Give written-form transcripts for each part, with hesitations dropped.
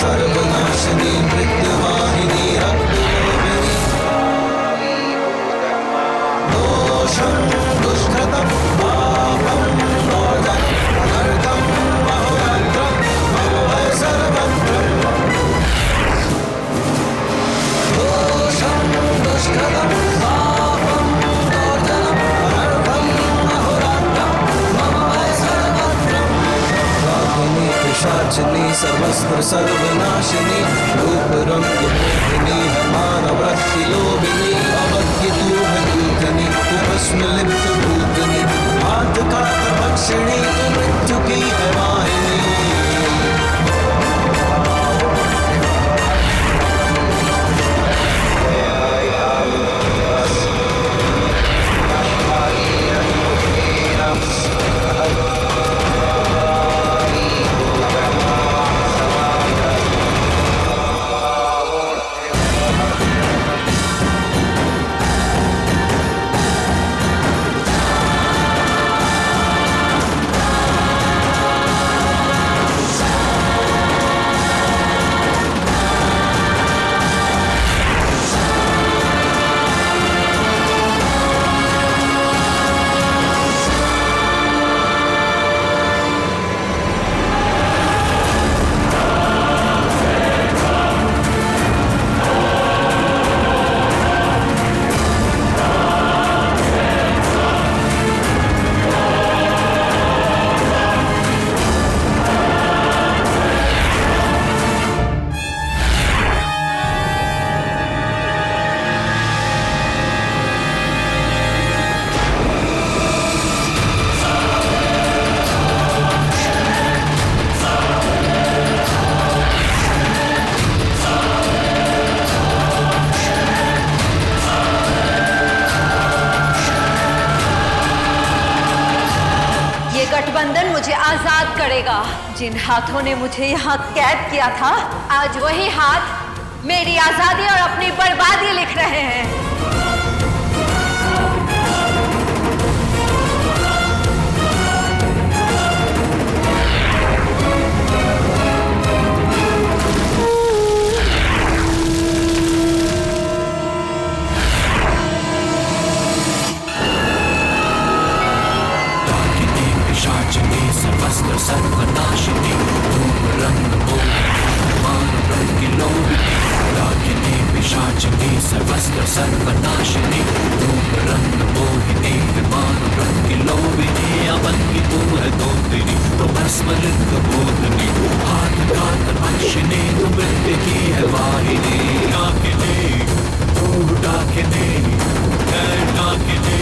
सर्वनाशिनी मृत्युवाहिनी रक्तलोभिनी दोषं दुष्कृतं पापं मोचनं अनर्थं बहुरात्रं मम वै सर्वत्रं दोषं दुष्कृतं पापं मोचनं अनर्थं बहुरात्रं मम वै सर्वत्रं रागिनी पिशाचिनी सर्वस्त्र सर्वनाशिनी रूप रंग मोहिनी मानवरक्ति लोभिनी अवज्ञ तू है दूतनी उपस्मलिप्त भूतनी आत्कात भक्षिणी तू मृत्यु की है वाहिनी गठबंधन मुझे आजाद करेगा। जिन हाथों ने मुझे यहाँ कैद किया था, आज वही हाथ मेरी आजादी और अपनी बर्बादी लिख रहे हैं। सर्वस्त्र सर्वनाशिनी रूप रंग मोहिनी मानव लोभिनी रागिनी पिशाचिनी सर्वस्त्र सर्वनाशिनी रूप रंग मोहिनी मानव लोभिनी अवज्ञ तू है दोतिनी तो भस्मलिप्त भूतनी हाथ घात भक्षिणी तू मृत्यु की है वाहिनी डाकिनी तू डाकिनी डाकिनी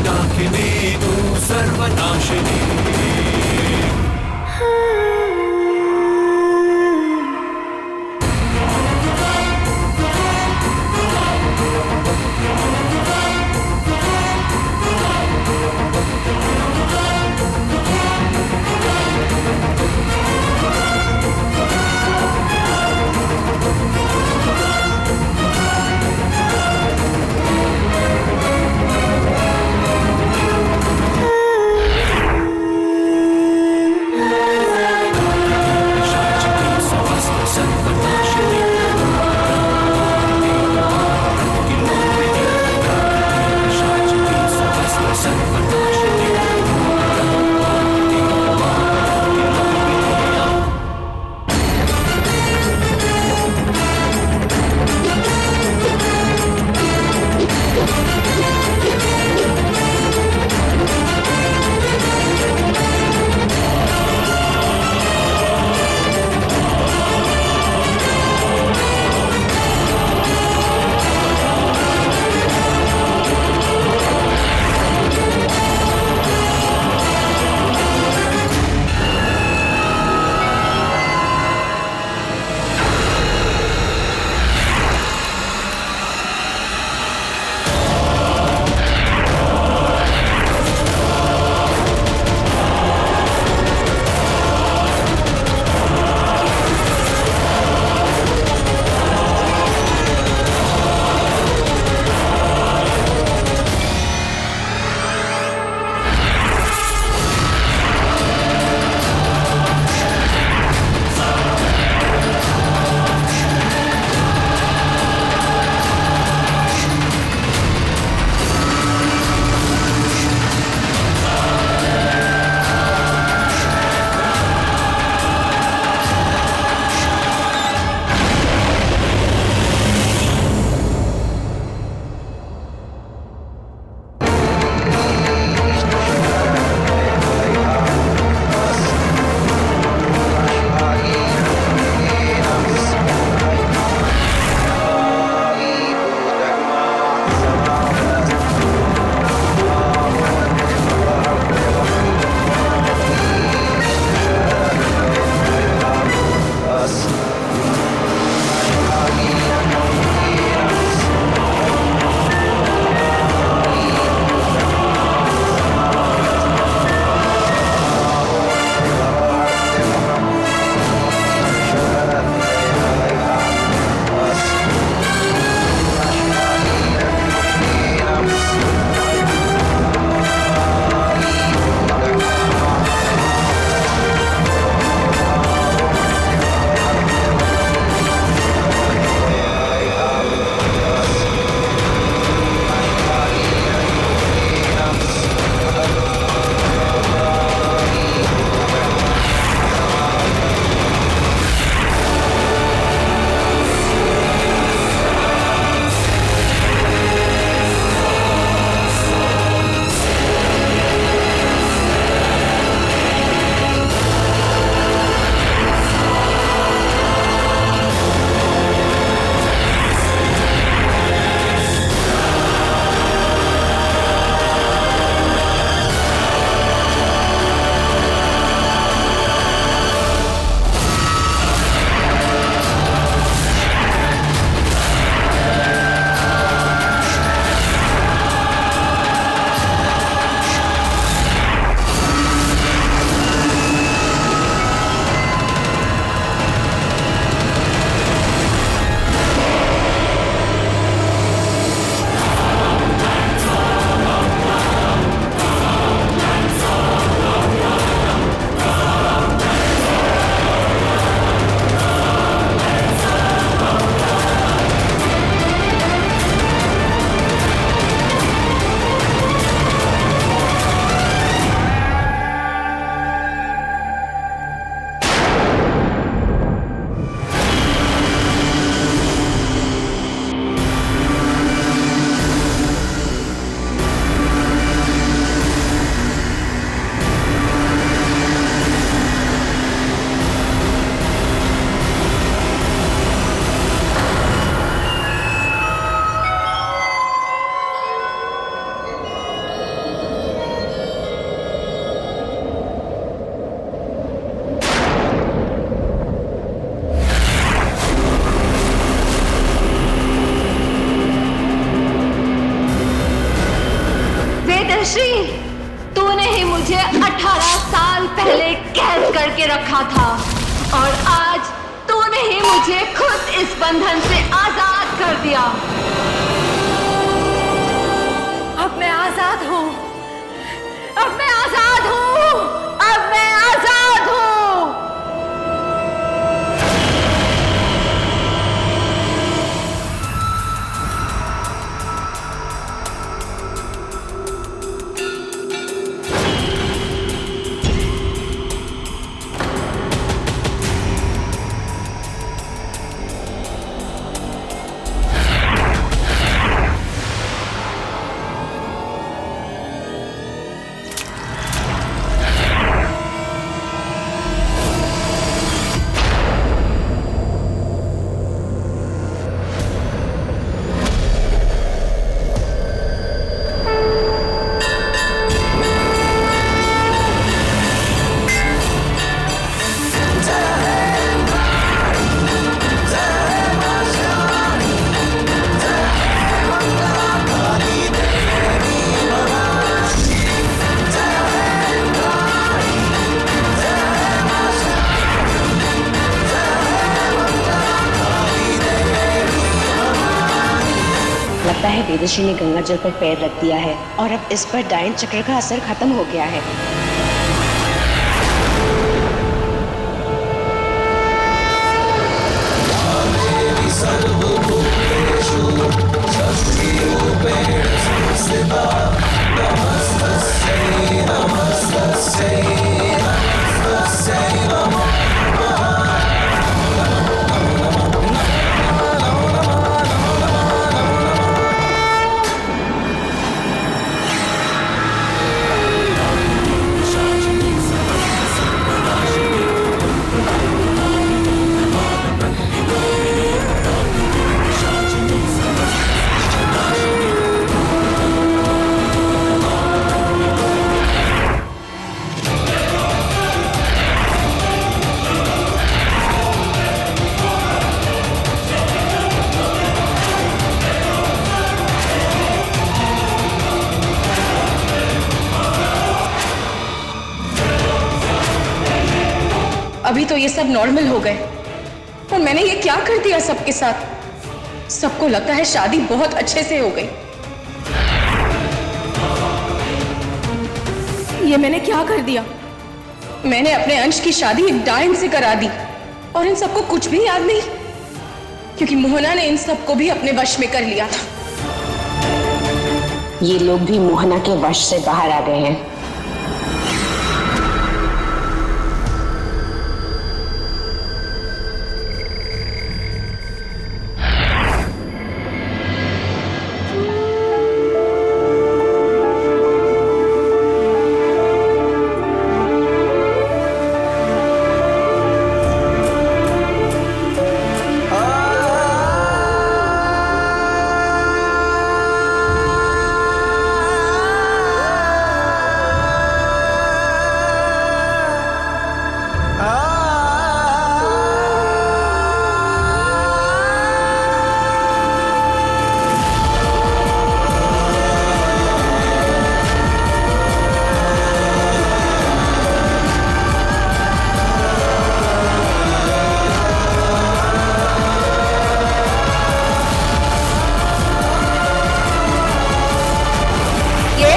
डाकिनी तू सर्वनाशिनी पहले कैद करके रखा था और आज तूने ही मुझे खुद इस बंधन से आजाद कर दिया। अब मैं आजाद हूँ, अब मैं आजाद हूँ, अब मैं आजाद हूँ। लगता है वेदश्री ने गंगा जल पर पैर रख दिया है और अब इस पर डायन चक्र का असर खत्म हो गया है। अभी तो ये सब नॉर्मल हो गए और मैंने ये क्या कर दिया सबके साथ। सबको लगता है शादी बहुत अच्छे से हो गई। ये मैंने क्या कर दिया? मैंने अपने अंश की शादी एक डायन से करा दी और इन सबको कुछ भी याद नहीं, क्योंकि मोहना ने इन सबको भी अपने वश में कर लिया था। ये लोग भी मोहना के वश से बाहर आ गए हैं।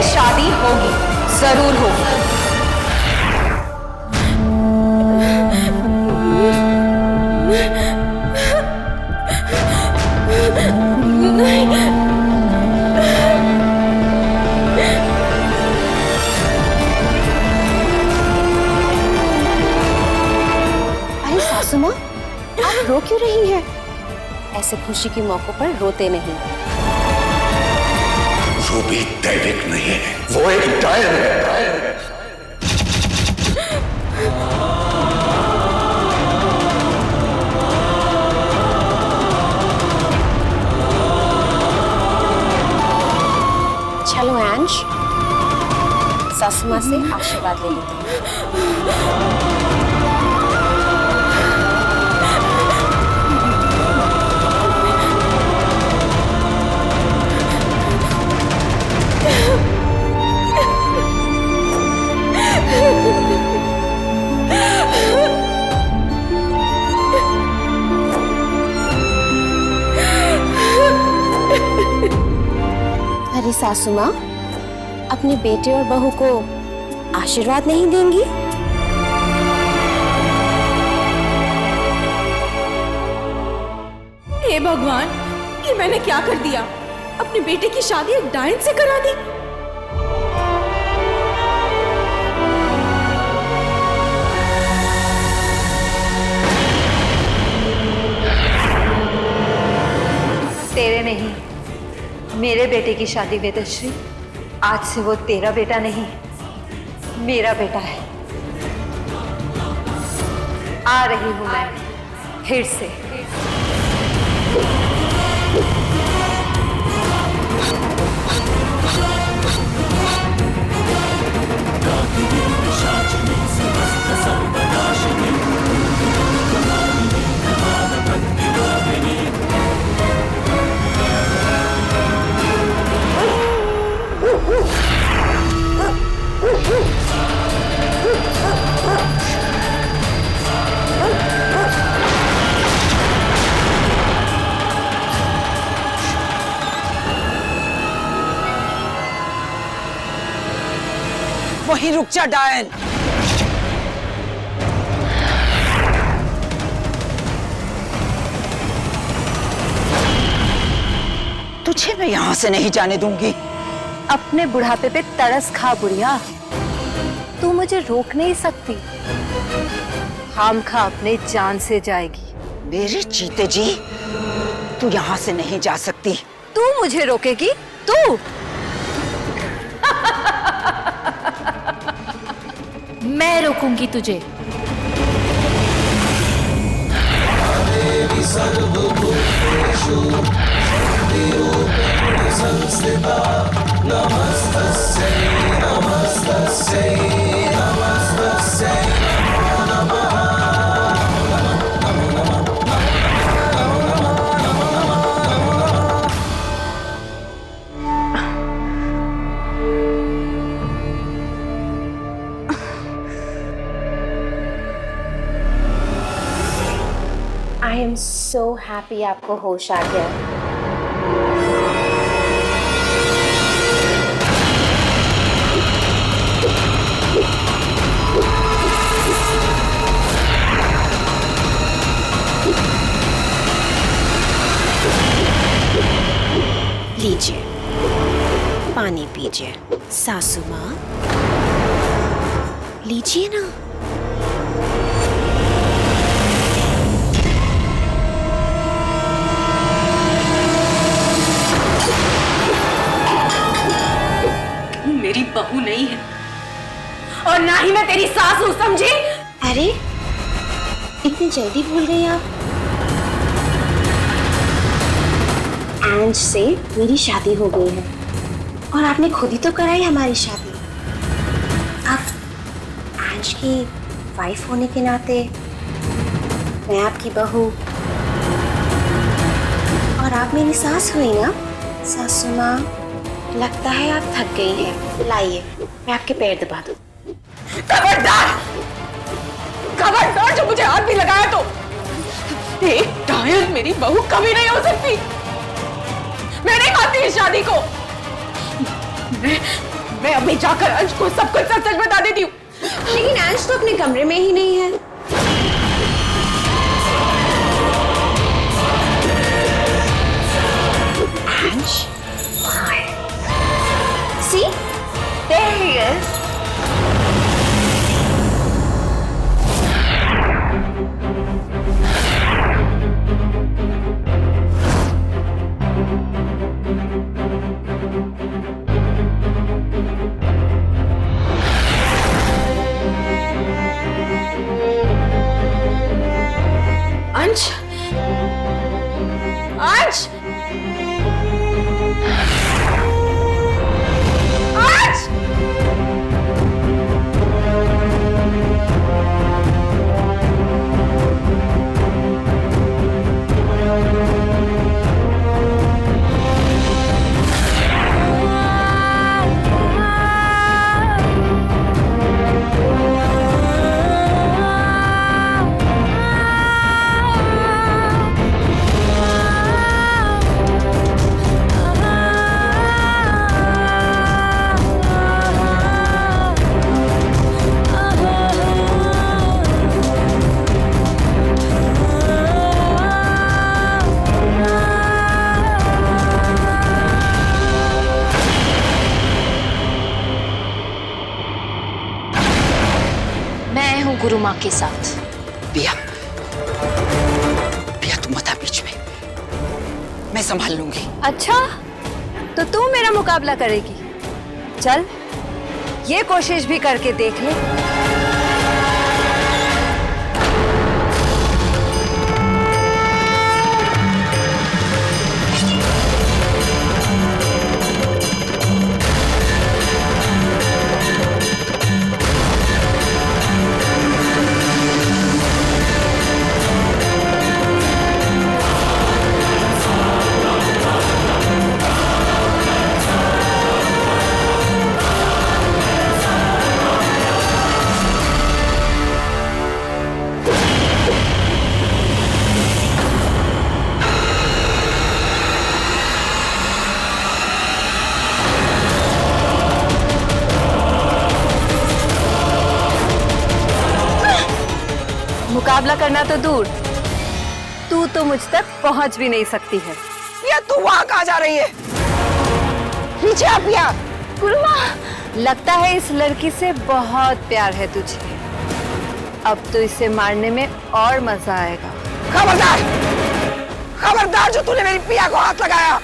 शादी होगी, जरूर होगी। अरे सासू माँ, आप रो क्यों रही हैं? ऐसे खुशी के मौकों पर रोते नहीं। वो भी दैविक नहीं है, वो एक डायन है। चलो अंश, सासू माँ से आशीर्वाद ले लेते हैं। सासू माँ अपने बेटे और बहू को आशीर्वाद नहीं देंगी? हे भगवान, ये मैंने क्या कर दिया? अपने बेटे की शादी एक डायन से करा दी। तेरे नहीं, मेरे बेटे की शादी वेदश्री। आज से वो तेरा बेटा नहीं, मेरा बेटा है। आ रही हूं मैं फिर से। वहीं रुक जा डायन। तुझे मैं यहां से नहीं जाने दूंगी। अपने बुढ़ापे पे तरस खा बुढ़िया, तू मुझे रोक नहीं सकती। खामखा अपने जान से जाएगी। मेरे जीते जी तू यहां से नहीं जा सकती। तू मुझे रोकेगी? तू? मैं रोकूंगी तुझे। आई एम सो हैप्पी आपको होश आ गया। लीजिए, पानी पीजिए। सासू माँ, लीजिए ना। मेरी बहू नहीं है और ना ही मैं तेरी सास हूं, समझी? अरे, इतनी जल्दी भूल गई आप? एंज से मेरी शादी हो गई है और आपने खुद ही तो कराई हमारी शादी। अब एंज की वाइफ होने के नाते मैं आपकी बहू और आप मेरी सास हुई ना। सासू माँ, लगता है आप थक गई हैं। लाइए, मैं आपके पैर दबा दूं। खबरदार! खबरदार, जो मुझे हाथ भी लगाया तो। एक डायन मेरी बहू कभी नहीं हो सकती। मैं नहीं मानती इस शादी को। मैं अभी जाकर अंश को सब कुछ सच सच बता देती हूँ। लेकिन अंश तो अपने कमरे में ही नहीं है। अंश? See? There he is. अंश? अंश? मैं हूं गुरु माँ के साथ। पिया, पिया तुम मत आ बीच में, मैं संभाल लूंगी। अच्छा, तो तू मेरा मुकाबला करेगी? चल, ये कोशिश भी करके देख ले। मुकाबला करना तो दूर, तू तो मुझ तक पहुंच भी नहीं सकती है। पिया तू वहां कहाँ जा रही है? पीछे आ पिया। गुरुमा, लगता है इस लड़की से बहुत प्यार है तुझे। अब तो इसे मारने में और मजा आएगा। खबरदार, खबरदार जो तूने मेरी पिया को हाथ लगाया।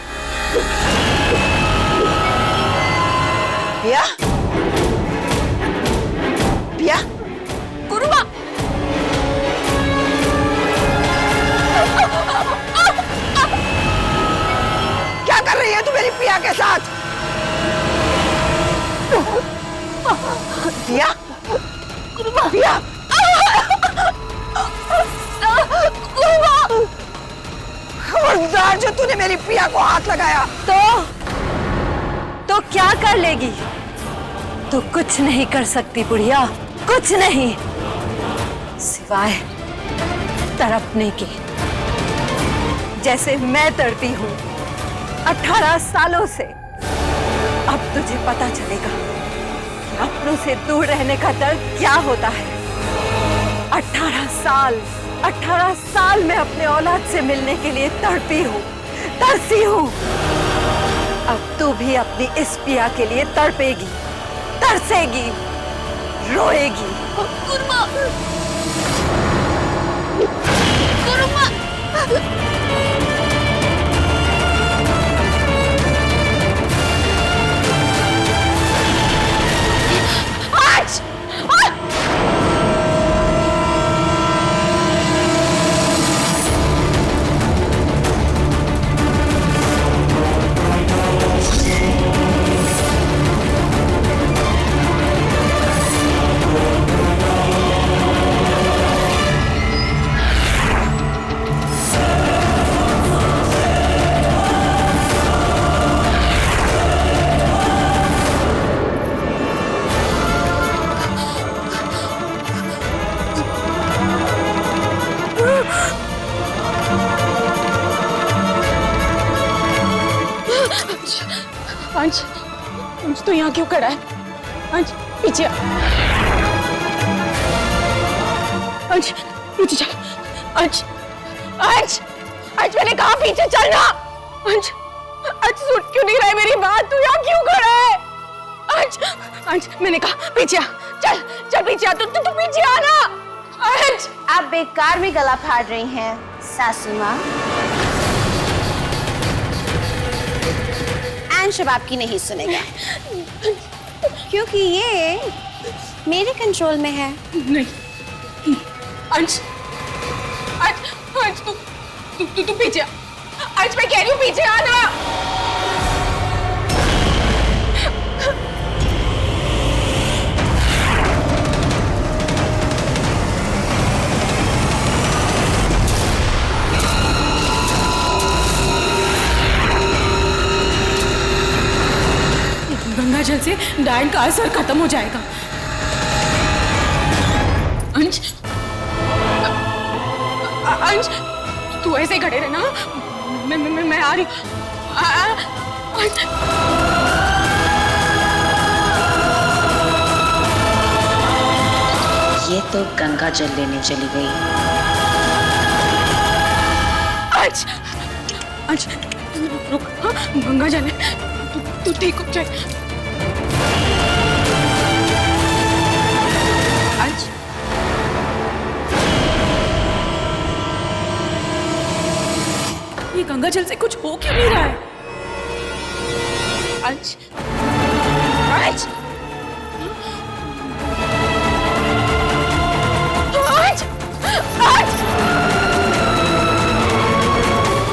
पिया, पिया, गुरुमा, क्या कर रही है तू मेरी पिया के साथ? पिया, पिया, खबरदार जो तूने मेरी पिया को हाथ लगाया। तो क्या कर लेगी? तो कुछ नहीं कर सकती बुढ़िया, कुछ नहीं, सिवाय तड़पने के, जैसे मैं तड़पी हूं 18 सालों से। अब तुझे पता चलेगा कि अपनों से दूर रहने का दर्द क्या होता है। 18 साल मैं अपने औलाद से मिलने के लिए तड़पी हूं, तरसी हूं। अब तू भी अपनी इस पिया के लिए तड़पेगी, तरसेगी, रोएगी। गुरुमा, गुरुमा, अंश, अंश तो यहाँ क्यों खड़ा है? अंश पीछे आ। अंश पीछे चल। अंश, अंश, अंश मैंने कहा पीछे चलना। अंश, अंश सुन क्यों नहीं रहा है मेरी बात? तू यहाँ क्यों खड़ा है? अंश, अंश मैंने कहा पीछे आ। चल चल पीछे आ। तू पीछे आ ना। अंश, आप बेकार में गला फाड़ रही हैं सासू माँ। अंश अब आपकी नहीं सुनेगा क्योंकि ये मेरे कंट्रोल में है। नहीं अंश, अंश, अंश तू पीछे आ। अंश मैं कह रही हूँ पीछे आ ना। गंगा जल से डायन का असर खत्म हो जाएगा। अंश, अंश तू ऐसे ही खड़े रहना। मैं आ रही हूँ। ये तो गंगा जल लेने चली गई। अंश, अंश रुक, हाँ, गंगा जल तू ठीक हो जाए। अंश गंगा जल से कुछ हो क्यों नहीं रहा है? अंश, अंश, अंश, अंश,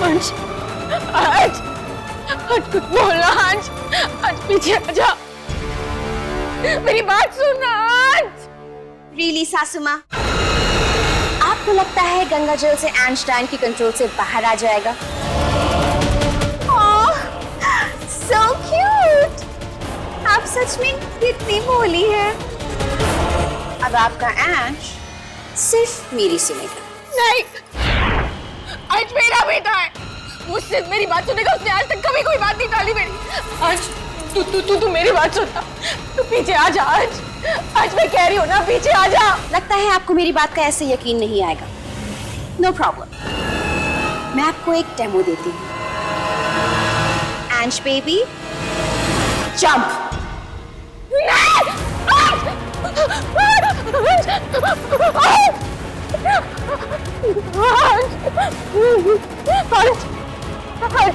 अंश, अंश, अंश कुछ बोलना अंश, अंश पीछे आ जा, मेरी बात सुनना अंश। रियली सासू माँ, आपको लगता है गंगा जल से आइंस्टाइन की कंट्रोल से बाहर आ जाएगा? सो क्यूट, आप सच में कितनी भोली है। अब आपका ऐश सिर्फ मेरी सुनेगा। नहीं, आज मेरा बेटा है, मुझसे मेरी बात सुनेगा। उसने आज तक कभी कोई बात नहीं टाली मेरी। आज तू मेरी बात सुनना, तू पीछे आ जा। आज मैं कह रही हूँ ना, पीछे आ जा। लगता है आपको मेरी बात का ऐसे यकीन नहीं आएगा। नो प्रॉब्लम, मैं आपको एक डेमो देती हूँ। एंश बेबी, जंप।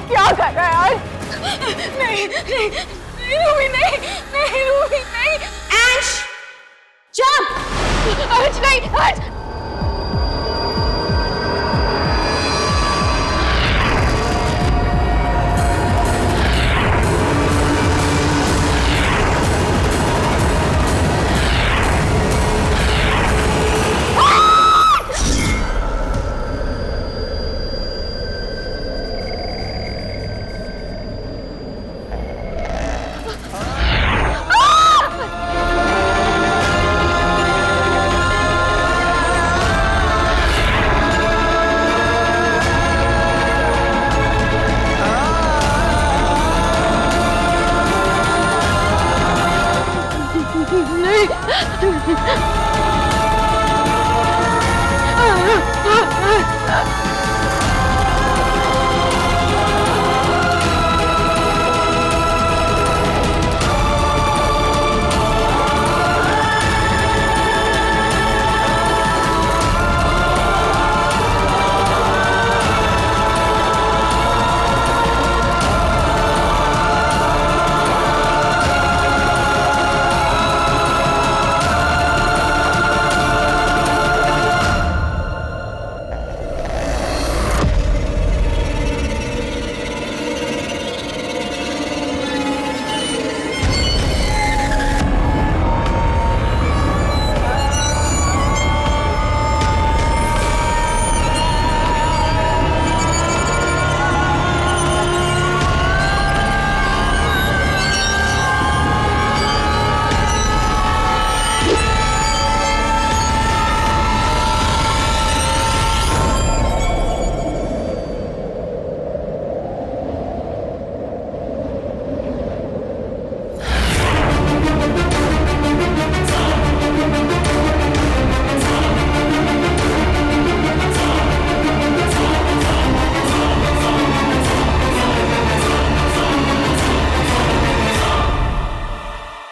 क्या कर रहा है आज? नहीं नहीं रूबी, नहीं नहीं रूबी, नहीं। एंश, जंप। आज नहीं, आज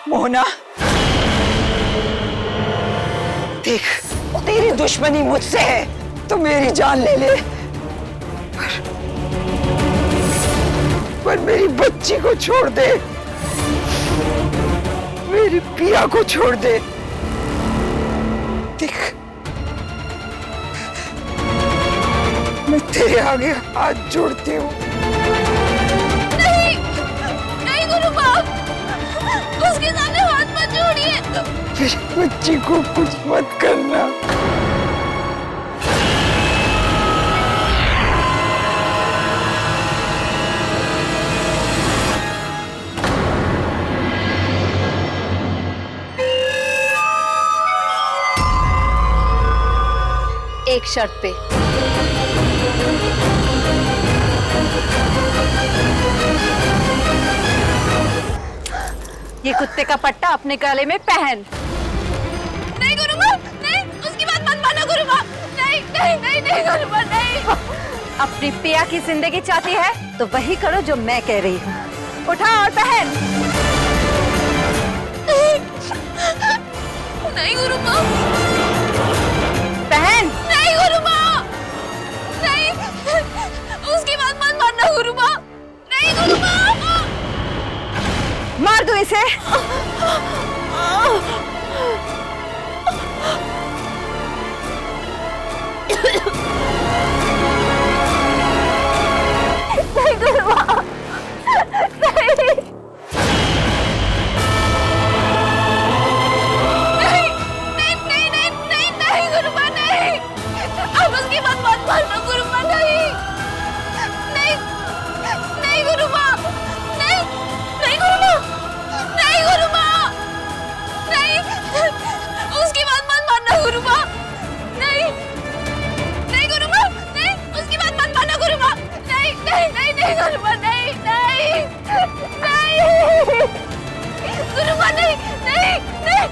मोहना, देख, तेरी दुश्मनी मुझसे है तो मेरी जान ले ले, पर मेरी बच्ची को छोड़ दे, मेरी पिया को छोड़ दे। देख, मैं तेरे आगे हाथ जोड़ती हूँ। नहीं, नहीं गुरु बाप, उसके सामने हाथ मत जोड़िए। मेरी बच्ची को कुछ मत करना। एक शर्त पे। ये कुत्ते का पट्टा अपने गले में पहन। नहीं गुरुमा, नहीं, उसकी बात मत मानो गुरुमा। नहीं नहीं नहीं नहीं गुरुमा, नहीं। अपनी पिया की जिंदगी चाहती है तो वही करो जो मैं कह रही हूँ। उठा और पहन। नहीं गुरुमा, पहन। नहीं गुरुमा, नहीं, उसकी बात मत मानो। नहीं गुरुमा, नहीं नहीं गुरुमा, नहीं। अब उसकी बात मत मानना गुरुमा, नहीं नहीं नहीं गुरुमा, नहीं नहीं गुरुमा, नहीं गुरुमा, नहीं उसकी बात मत मानना गुरुमा, नहीं नहीं गुरुमा, नहीं उसकी बात मत मानना गुरुमा, नहीं नहीं नहीं नहीं गुरुमा, नहीं नहीं नहीं गुरुमा, नहीं नहीं नहीं।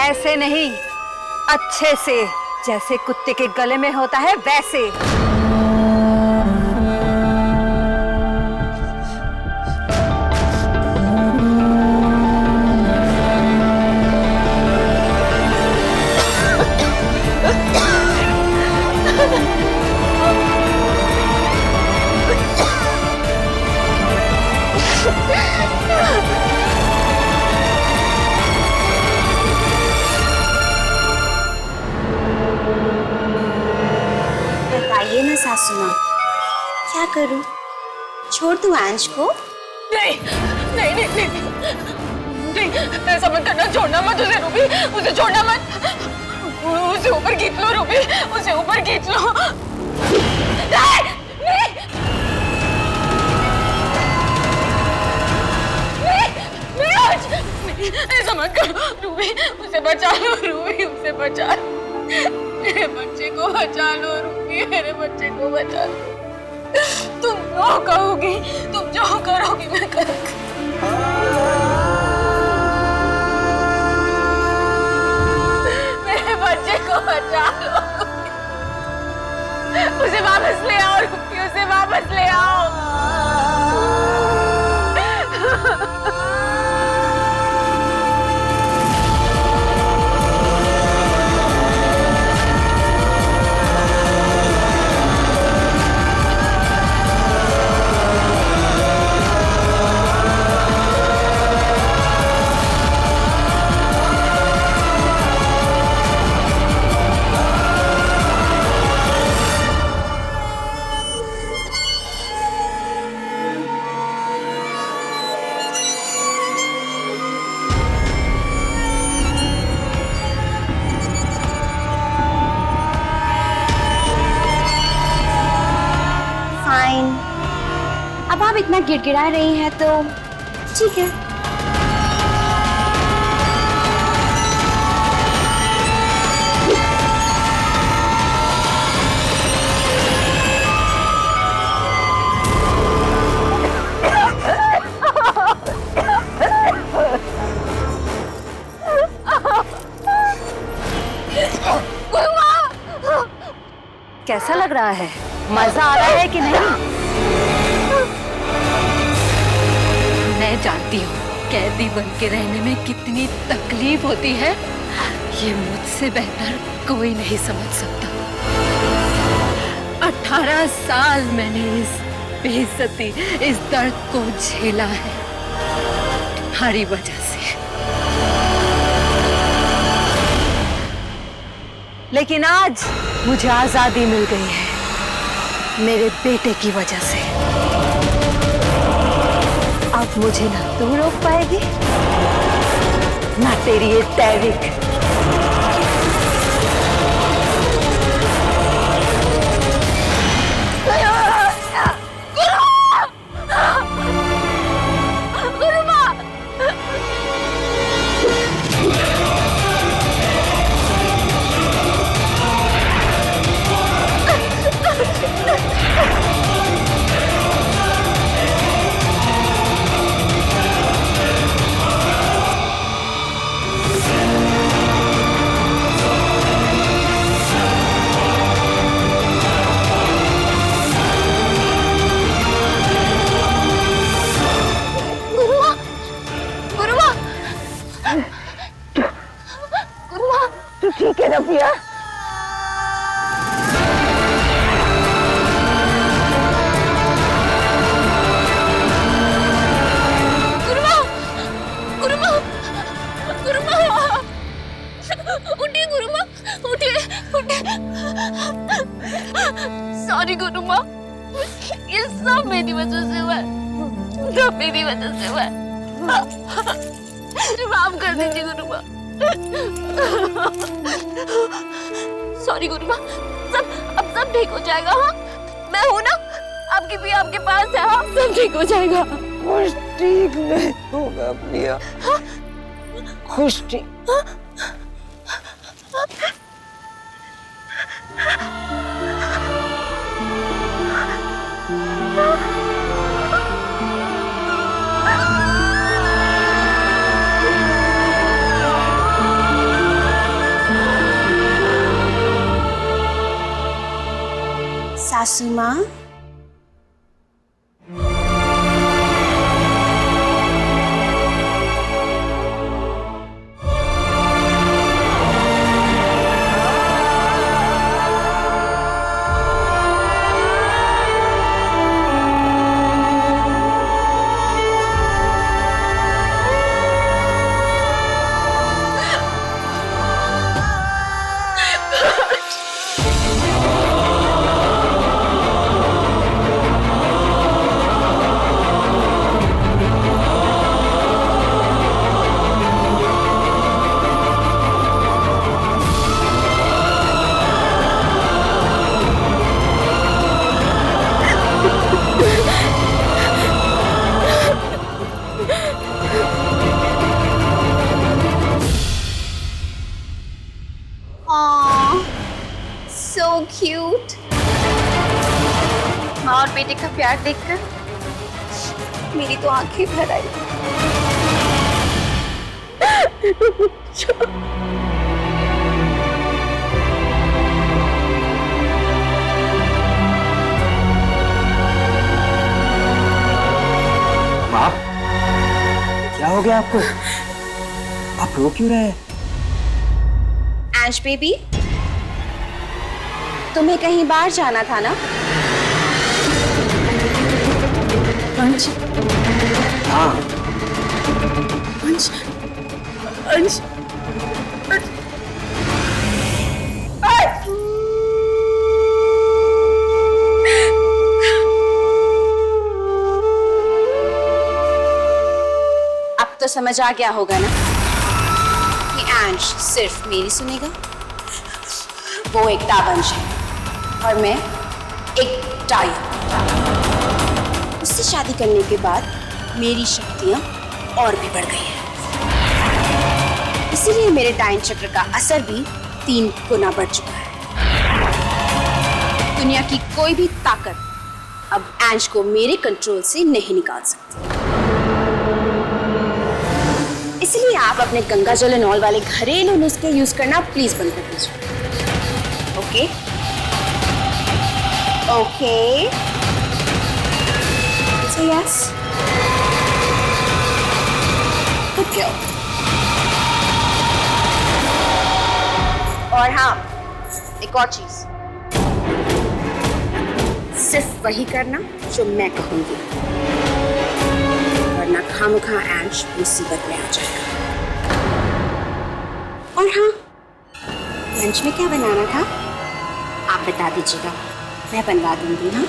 ऐसे नहीं, अच्छे से, जैसे कुत्ते के गले में होता है वैसे। बताइए ना सासू माँ, क्या करूं? छोड़ दूं अंश को? नहीं नहीं नहीं नहीं नहीं, ऐसा मत करना, छोड़ना मत उसे रूबी, उसे छोड़ना मत, उसे ऊपर खींच लो रूबी, उसे ऊपर खींच लो। नहीं नहीं नहीं नहीं आज नहीं, ऐसा मत करो रूबी, उसे बचा लो रूबी, उसे बचा लो, मेरे बच्चे को बचा लो रूबी, मेरे बच्चे को बचा लो। तुम जो कहोगी, तुम जो करोगी मैं करूंगी। मेरे बच्चे को बचा लो, उसे वापस ले आओ रूबी, उसे वापस ले आओ। अब आप इतना गिड़गिड़ा रही हैं तो ठीक है। कैसा लग रहा है? मजा आ रहा है कि नहीं? मैं जानती हूँ कैदी बन के रहने में कितनी तकलीफ होती है, ये मुझसे बेहतर कोई नहीं समझ सकता। 18 साल मैंने इस बेइज्जती, इस दर्द को झेला है तुम्हारी वजह से। लेकिन आज मुझे आजादी मिल गई है मेरे बेटे की वजह से। अब मुझे ना तू रोक पाएगी ना तेरी ये तहरीक। मेरी वजह से हुआ है, सब मेरी वजह से हुआ है। मुझे माफ कर दीजिए गुरुमा। सॉरी गुरुमा, अब सब ठीक हो जाएगा। हाँ, मैं हूँ ना, आपकी भी आपके पास है। हाँ, सब ठीक हो जाएगा। कुछ ठीक नहीं होगा प्रिया। कुछ ठीक। सासू माँ, so cute। माँ और बेटे का प्यार देखकर मेरी तो आंखें भर आई। माँ, क्या हो गया आपको? आप रो क्यों रहे हैं? एंज बेबी, तुम्हें कहीं बाहर जाना था ना? अंश, हाँ। अंश, अंश, अंश, अब तो समझ आ गया होगा ना कि एंज सिर्फ मेरी सुनेगा। वो एक दावंश है और मैं एक डायन। उससे शादी करने के बाद मेरी शक्तियां और भी बढ़ गई हैं। इसीलिए मेरे डायन चक्र का असर भी 3 गुना बढ़ चुका है। दुनिया की कोई भी ताकत अब एंज को मेरे कंट्रोल से नहीं निकाल सकती। इसलिए आप अपने गंगा जल एंड ऑल वाले घरेलू नुस्खे यूज करना प्लीज बंद कर दीजिए। Okay okay, so yes, good girl। और हाँ, एक और चीज, सिर्फ वही करना जो मैं कहूंगी, वरना खामखा एंज मुसीबत में आ जाएगा। और हाँ, लंच में क्या बनाना था आप बता दीजिएगा, मैं बनवा दूंगी। हाँ,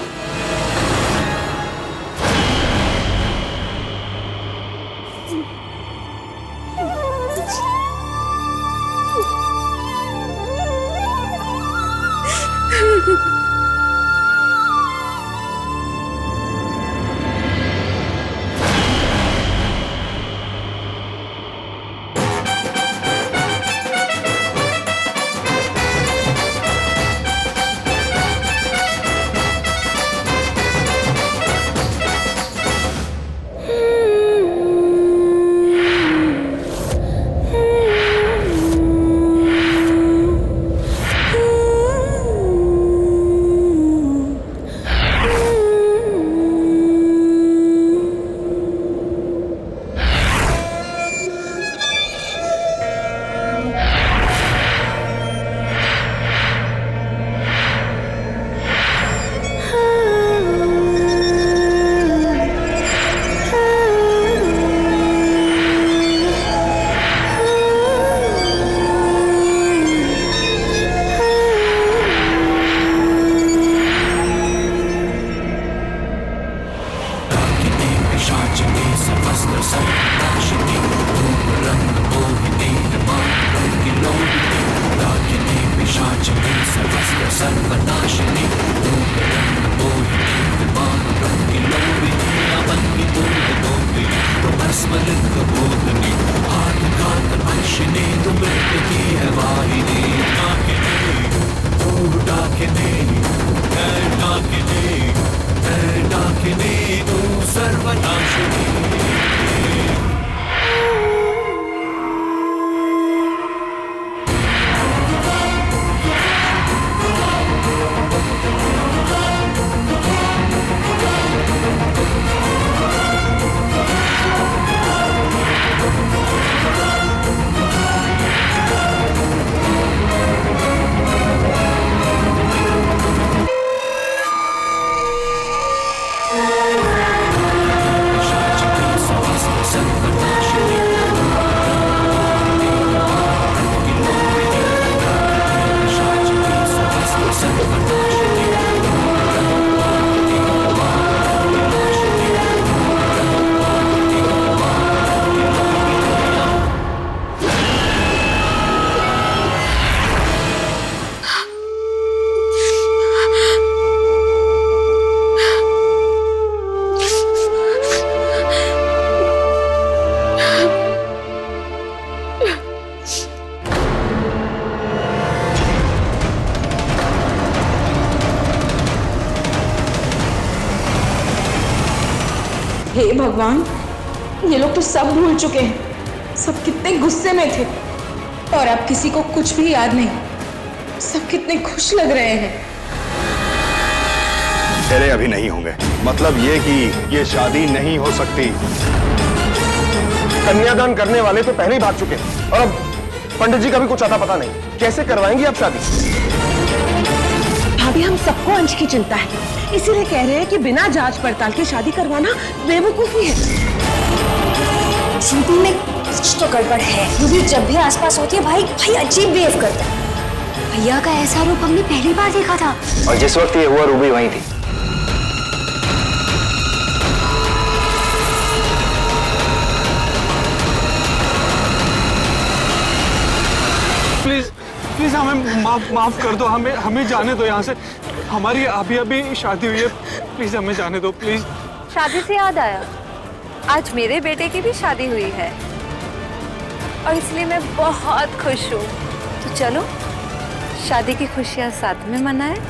पिशाचिनी सर्वस्त्र सर्वनाशिनी रूप रंग मोहिनी मान रंग लोभिनी डाकिनी पिशाचिनी सर्वस्त्र सर्वनाशिनी रूप रंग मोहिनी मान रंग लोभिनी अवंती दुर्गोपिनी भस्मलिंग बोधनी आत्मघात वर्षिणी तुम मृत्यु की है वाहिनी डाकिनी डाकिनी तू सर्वनाशिनी हे भगवान, ये लोग तो सब भूल चुके हैं। सब कितने गुस्से में थे और अब किसी को कुछ भी याद नहीं। सब कितने खुश लग रहे हैं। तेरे अभी नहीं होंगे, मतलब ये कि ये शादी नहीं हो सकती। कन्यादान करने वाले तो पहले ही भाग चुके हैं और अब पंडित जी का भी कुछ आता पता नहीं। कैसे करवाएंगी आप शादी? भाभी, हम सबको अंश की चिंता है, इसीलिए कह रहे हैं कि बिना जांच पड़ताल के शादी करवाना बेवकूफी है। सिंपल में कुछ तो गड़बड़ है। रूबी जब भी आसपास होती है भाई अजीब बिहेव करता है। भैया का ऐसा रूप हमने पहली बार देखा था। और जिस वक्त ये हुआ रूबी वहीं थी। प्लीज हमें माफ कर दो। हमें जाने दो यहाँ से। हमारी अभी शादी हुई है। प्लीज हमें जाने दो, प्लीज। शादी से याद आया, आज मेरे बेटे की भी शादी हुई है और इसलिए मैं बहुत खुश हूँ। तो चलो शादी की खुशियाँ साथ में मनाएं।